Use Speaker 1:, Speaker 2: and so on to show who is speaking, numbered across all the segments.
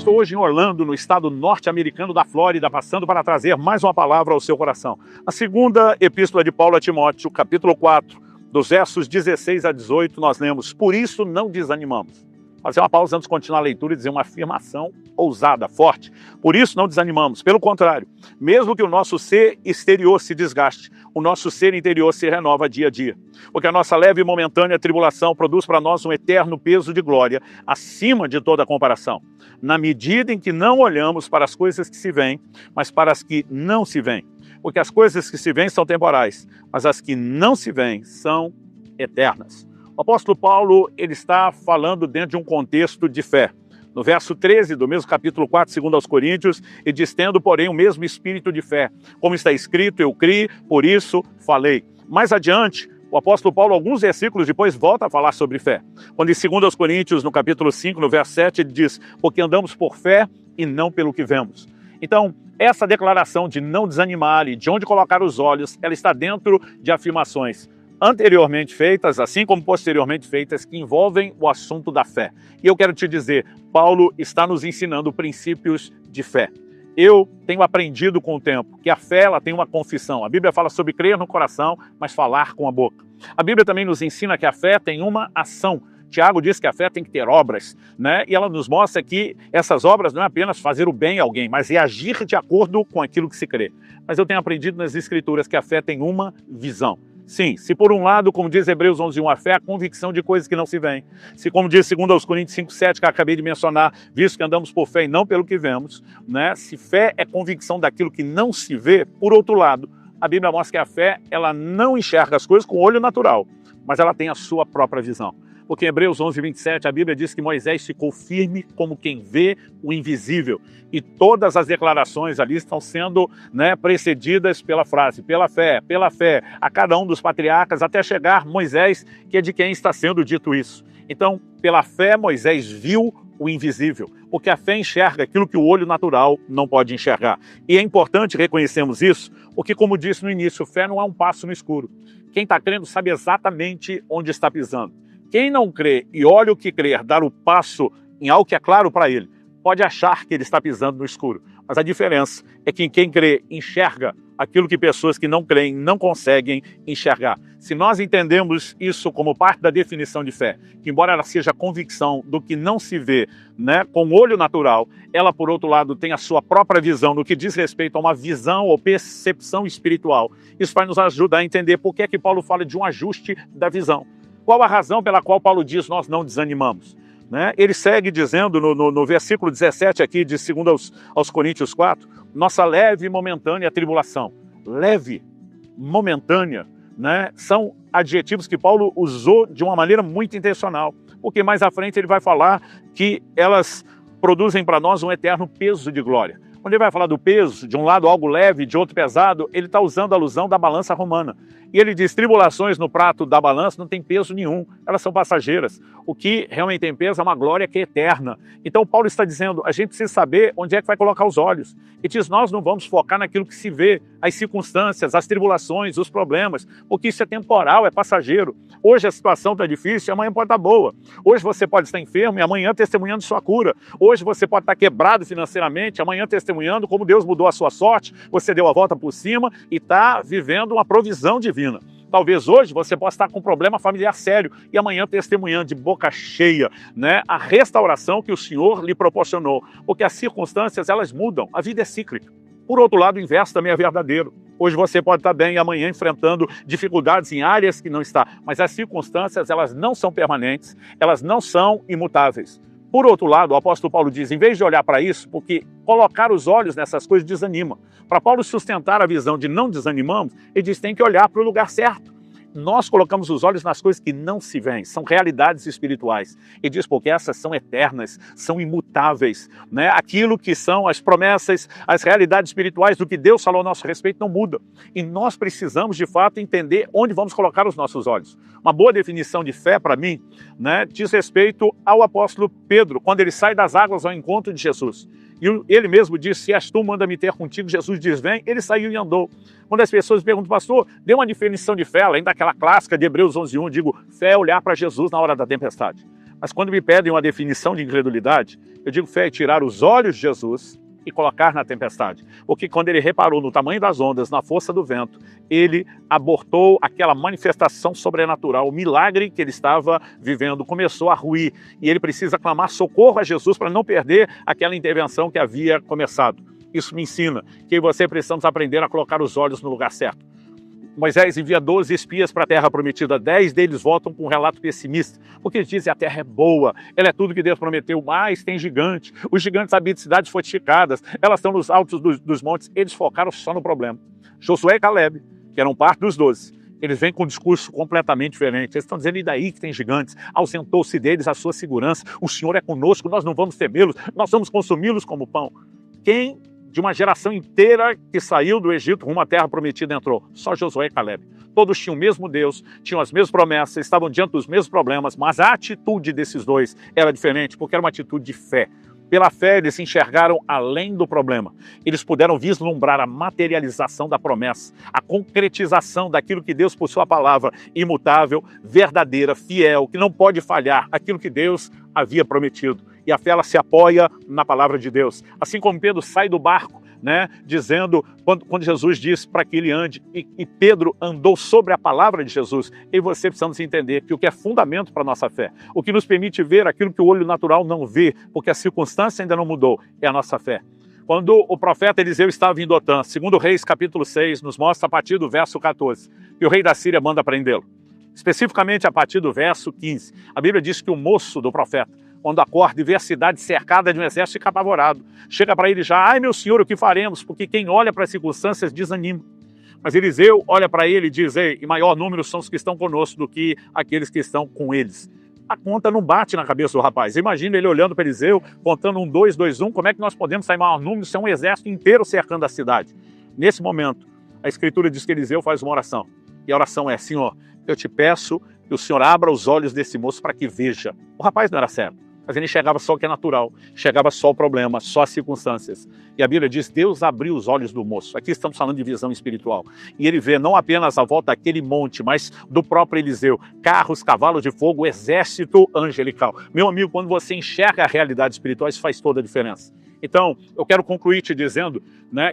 Speaker 1: estou hoje em Orlando, no estado norte-americano da Flórida, passando para trazer mais uma palavra ao seu coração. A segunda epístola de Paulo a Timóteo, capítulo 4, dos versos 16 a 18, nós lemos: por isso não desanimamos. Fazer uma pausa antes de continuar a leitura e dizer uma afirmação ousada, forte. Por isso não desanimamos. Pelo contrário, mesmo que o nosso ser exterior se desgaste, o nosso ser interior se renova dia a dia. Porque a nossa leve e momentânea tribulação produz para nós um eterno peso de glória acima de toda comparação, na medida em que não olhamos para as coisas que se veem, mas para as que não se veem. Porque as coisas que se veem são temporais, mas as que não se veem são eternas. O apóstolo Paulo, ele está falando dentro de um contexto de fé. No verso 13 do mesmo capítulo 4, segundo aos Coríntios, ele diz: tendo, porém, o mesmo espírito de fé. Como está escrito, eu criei, por isso falei. Mais adiante, o apóstolo Paulo, alguns versículos depois, volta a falar sobre fé. Quando em 2 aos Coríntios, no capítulo 5, no verso 7, ele diz: porque andamos por fé e não pelo que vemos. Então, essa declaração de não desanimar e de onde colocar os olhos, ela está dentro de afirmações anteriormente feitas, assim como posteriormente feitas, que envolvem o assunto da fé. E eu quero te dizer, Paulo está nos ensinando princípios de fé. Eu tenho aprendido com o tempo que a fé, ela tem uma confissão. A Bíblia fala sobre crer no coração, mas falar com a boca. A Bíblia também nos ensina que a fé tem uma ação. Tiago diz que a fé tem que ter obras, né? E ela nos mostra que essas obras não é apenas fazer o bem a alguém, mas é agir de acordo com aquilo que se crê. Mas eu tenho aprendido nas Escrituras que a fé tem uma visão. Sim, se por um lado, como diz Hebreus 11:1, a fé é a convicção de coisas que não se veem. Se, como diz 2 aos Coríntios 5:7, que eu acabei de mencionar, visto que andamos por fé e não pelo que vemos, né? Se fé é convicção daquilo que não se vê, por outro lado, a Bíblia mostra que a fé, ela não enxerga as coisas com o olho natural, mas ela tem a sua própria visão. Porque em Hebreus 11:27, a Bíblia diz que Moisés ficou firme como quem vê o invisível. E todas as declarações ali estão sendo, né, precedidas pela frase, pela fé, a cada um dos patriarcas, até chegar Moisés, que é de quem está sendo dito isso. Então, pela fé, Moisés viu o invisível, porque a fé enxerga aquilo que o olho natural não pode enxergar. E é importante reconhecermos isso, porque, como disse no início, fé não é um passo no escuro. Quem está crendo sabe exatamente onde está pisando. Quem não crê e olha o que crer dar o passo em algo que é claro para ele, pode achar que ele está pisando no escuro. Mas a diferença é que quem crê enxerga aquilo que pessoas que não creem não conseguem enxergar. Se nós entendemos isso como parte da definição de fé, que embora ela seja a convicção do que não se vê, né, com o olho natural, ela, por outro lado, tem a sua própria visão no que diz respeito a uma visão ou percepção espiritual. Isso vai nos ajudar a entender por que é que Paulo fala de um ajuste da visão. Qual a razão pela qual Paulo diz nós não desanimamos? Né? Ele segue dizendo no versículo 17 aqui de 2 aos Coríntios 4, nossa leve e momentânea tribulação. Leve, momentânea, né? São adjetivos que Paulo usou de uma maneira muito intencional, porque mais à frente ele vai falar que elas produzem para nós um eterno peso de glória. Quando ele vai falar do peso, de um lado algo leve, de outro pesado, ele está usando a alusão da balança romana. E ele diz, tribulações no prato da balança não tem peso nenhum, elas são passageiras. O que realmente tem peso é uma glória que é eterna. Então Paulo está dizendo, a gente precisa saber onde é que vai colocar os olhos. E diz, nós não vamos focar naquilo que se vê, as circunstâncias, as tribulações, os problemas, porque isso é temporal, é passageiro. Hoje a situação está difícil, amanhã pode estar boa. Hoje você pode estar enfermo e amanhã testemunhando sua cura. Hoje você pode estar quebrado financeiramente, amanhã testemunhando como Deus mudou a sua sorte, você deu a volta por cima e está vivendo uma provisão divina. Talvez hoje você possa estar com um problema familiar sério e amanhã testemunhando de boca cheia, né, a restauração que o Senhor lhe proporcionou. Porque as circunstâncias, elas mudam, a vida é cíclica. Por outro lado, o inverso também é verdadeiro. Hoje você pode estar bem e amanhã enfrentando dificuldades em áreas que não está. Mas as circunstâncias, elas não são permanentes, elas não são imutáveis. Por outro lado, o apóstolo Paulo diz, em vez de olhar para isso, porque colocar os olhos nessas coisas desanima. Para Paulo sustentar a visão de não desanimamos, ele diz, tem que olhar para o lugar certo. Nós colocamos os olhos nas coisas que não se veem, são realidades espirituais. E diz, porque essas são eternas, são imutáveis, né? Aquilo que são as promessas, as realidades espirituais do que Deus falou a nosso respeito não muda. E nós precisamos, de fato, entender onde vamos colocar os nossos olhos. Uma boa definição de fé, para mim, né, diz respeito ao apóstolo Pedro, quando ele sai das águas ao encontro de Jesus. E ele mesmo disse, se és tu, manda-me ter contigo. Jesus diz, vem, ele saiu e andou. Quando as pessoas perguntam, pastor, dê uma definição de fé, além daquela clássica de Hebreus 11:1, digo, fé é olhar para Jesus na hora da tempestade. Mas quando me pedem uma definição de incredulidade, eu digo fé é tirar os olhos de Jesus e colocar na tempestade. Porque quando ele reparou no tamanho das ondas, na força do vento, ele abortou aquela manifestação sobrenatural, o milagre que ele estava vivendo começou a ruir. E ele precisa clamar socorro a Jesus para não perder aquela intervenção que havia começado. Isso me ensina que você precisamos aprender a colocar os olhos no lugar certo. Moisés envia 12 espias para a terra prometida, 10 deles voltam com um relato pessimista, porque eles dizem a terra é boa, ela é tudo que Deus prometeu, mas tem gigante, os gigantes habitam cidades fortificadas, elas estão nos altos dos montes, eles focaram só no problema. Josué e Caleb, que eram parte dos 12, eles vêm com um discurso completamente diferente, eles estão dizendo, e daí que tem gigantes? Ausentou-se deles a sua segurança, o Senhor é conosco, nós não vamos temê-los, nós vamos consumi-los como pão. Quem de uma geração inteira que saiu do Egito rumo à terra prometida entrou? Só Josué e Caleb. Todos tinham o mesmo Deus, tinham as mesmas promessas, estavam diante dos mesmos problemas, mas a atitude desses dois era diferente, porque era uma atitude de fé. Pela fé, eles se enxergaram além do problema. Eles puderam vislumbrar a materialização da promessa, a concretização daquilo que Deus, por sua palavra, imutável, verdadeira, fiel, que não pode falhar, aquilo que Deus havia prometido. E a fé, ela se apoia na palavra de Deus. Assim como Pedro sai do barco, dizendo, quando Jesus disse para que ele ande, e Pedro andou sobre a palavra de Jesus, eu e você precisamos entender que o que é fundamento para a nossa fé, o que nos permite ver aquilo que o olho natural não vê, porque a circunstância ainda não mudou, é a nossa fé. Quando o profeta Eliseu estava em Dotã, 2 Reis capítulo 6, nos mostra a partir do verso 14, que o rei da Síria manda prendê-lo. Especificamente a partir do verso 15, a Bíblia diz que o moço do profeta, quando acorda e vê a cidade cercada de um exército, fica apavorado. Chega para ele já, ai meu senhor, o que faremos? Porque quem olha para as circunstâncias desanima. Mas Eliseu olha para ele e diz, ei, em maior número são os que estão conosco do que aqueles que estão com eles. A conta não bate na cabeça do rapaz. Imagina ele olhando para Eliseu, contando 1, 2, 2, 1, como é que nós podemos sair em maior número se é um exército inteiro cercando a cidade? Nesse momento, a Escritura diz que Eliseu faz uma oração. E a oração é, Senhor, eu te peço que o Senhor abra os olhos desse moço para que veja. O rapaz não era cego, mas ele enxergava só o que é natural, enxergava só o problema, só as circunstâncias. E a Bíblia diz, Deus abriu os olhos do moço. Aqui estamos falando de visão espiritual. E ele vê não apenas a volta daquele monte, mas do próprio Eliseu, carros, cavalos de fogo, exército angelical. Meu amigo, quando você enxerga a realidade espiritual, isso faz toda a diferença. Então, eu quero concluir te dizendo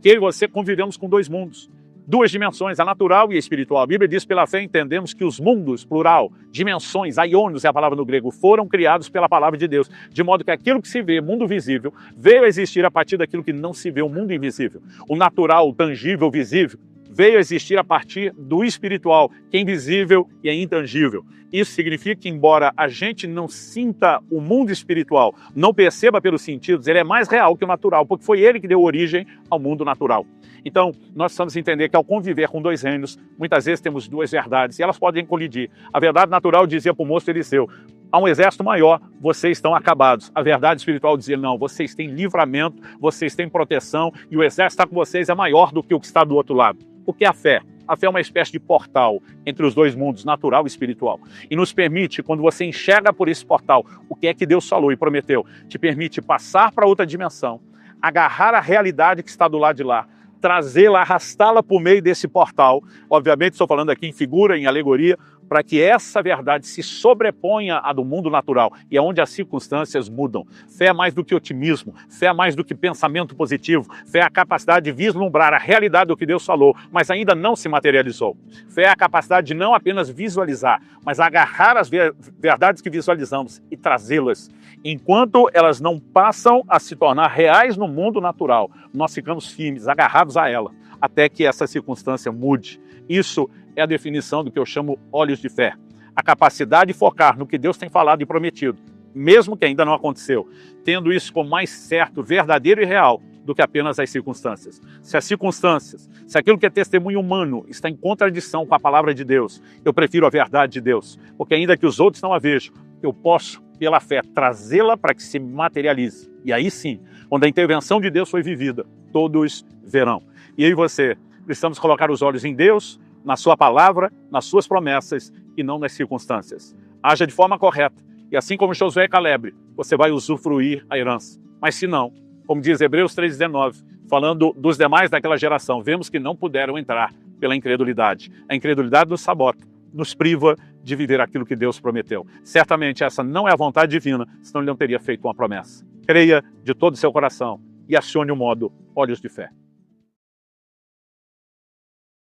Speaker 1: que eu e você convivemos com dois mundos. Duas dimensões, a natural e a espiritual. A Bíblia diz, pela fé entendemos que os mundos, plural, dimensões, aionios é a palavra no grego, foram criados pela palavra de Deus, de modo que aquilo que se vê, mundo visível, veio a existir a partir daquilo que não se vê, o mundo invisível. O natural, o tangível, o visível, veio a existir a partir do espiritual, que é invisível e é intangível. Isso significa que, embora a gente não sinta o mundo espiritual, não perceba pelos sentidos, ele é mais real que o natural, porque foi ele que deu origem ao mundo natural. Então, nós precisamos entender que ao conviver com dois reinos, muitas vezes temos duas verdades e elas podem colidir. A verdade natural dizia para o moço Eliseu, há um exército maior, vocês estão acabados. A verdade espiritual dizia, não, vocês têm livramento, vocês têm proteção e o exército está com vocês é maior do que o que está do outro lado. O que é a fé? A fé é uma espécie de portal entre os dois mundos, natural e espiritual. E nos permite, quando você enxerga por esse portal, o que é que Deus falou e prometeu, te permite passar para outra dimensão, agarrar a realidade que está do lado de lá, trazê-la, arrastá-la por meio desse portal. Obviamente estou falando aqui em figura, em alegoria, para que essa verdade se sobreponha à do mundo natural e é onde as circunstâncias mudam. Fé é mais do que otimismo, fé é mais do que pensamento positivo, fé é a capacidade de vislumbrar a realidade do que Deus falou, mas ainda não se materializou. Fé é a capacidade de não apenas visualizar, mas agarrar as verdades que visualizamos e trazê-las. Enquanto elas não passam a se tornar reais no mundo natural, nós ficamos firmes, agarrados a ela, até que essa circunstância mude. Isso é a definição do que eu chamo olhos de fé. A capacidade de focar no que Deus tem falado e prometido, mesmo que ainda não aconteceu, tendo isso como mais certo, verdadeiro e real do que apenas as circunstâncias. Se as circunstâncias, se aquilo que é testemunho humano está em contradição com a palavra de Deus, eu prefiro a verdade de Deus, porque ainda que os outros não a vejam, eu posso, pela fé, trazê-la para que se materialize. E aí sim, quando a intervenção de Deus foi vivida, todos verão. E eu e você precisamos colocar os olhos em Deus, na sua palavra, nas suas promessas e não nas circunstâncias. Haja de forma correta e assim como Josué e Caleb, você vai usufruir a herança. Mas se não, como diz Hebreus 3,19, falando dos demais daquela geração, vemos que não puderam entrar pela incredulidade. A incredulidade nos sabota, nos priva de viver aquilo que Deus prometeu. Certamente essa não é a vontade divina, senão ele não teria feito uma promessa. Creia de todo o seu coração e acione o modo olhos de fé.